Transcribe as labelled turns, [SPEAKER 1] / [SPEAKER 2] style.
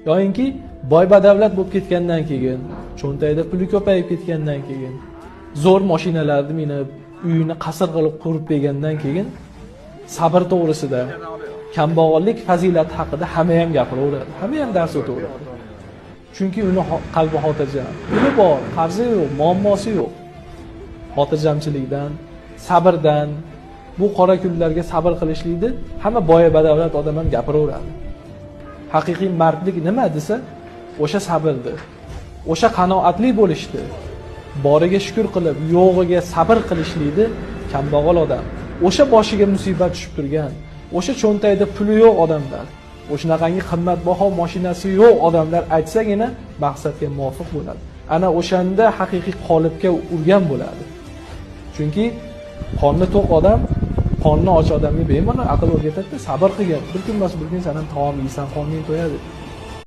[SPEAKER 1] yoyinki boy badavlat bo'lib ketgandan keyin, cho'ntagida puli ko'payib ketgandan keyin, zo'r mashinalarni minib, uyini qasr qilib qurib bergandan keyin sabr to'g'risida, kambag'allik fazilati haqida hamma ham gapiraveradi, hamma ham dars o'taveradi. Chunki uni qalbi xotirjam, puli bor, qarzi yo'q, muammosi yo'q. Xotirjamchilikdan, sabrdan, bu qora kunlarga sabr qilishlikni hamma boy badavlat odam ham gapiraveradi. Haqiqiy mardlik nima desa, o'sha sabrdir. O'sha qanoatli bo'lishdi. Boriga shukr qilib, yo'g'iga sabr qilishlikni kambag'al odam, o'sha boshiga musibat tushib turgan, o'sha cho'ntagida puli yo'q odamlar, o'shanaqangi qimmatbaho mashinasi yo'q odamlar aytsagina maqsadga muvofiq bo'ladi. Ana o'shanda haqiqiy qolipga urgan bo'ladi. Chunki qorni to'q odam qorni och odamga bemalol aql o'rgatadi, sabr qilgan. Bir kun emas bir kun sen ham taom yeysan, qorning to'yadi.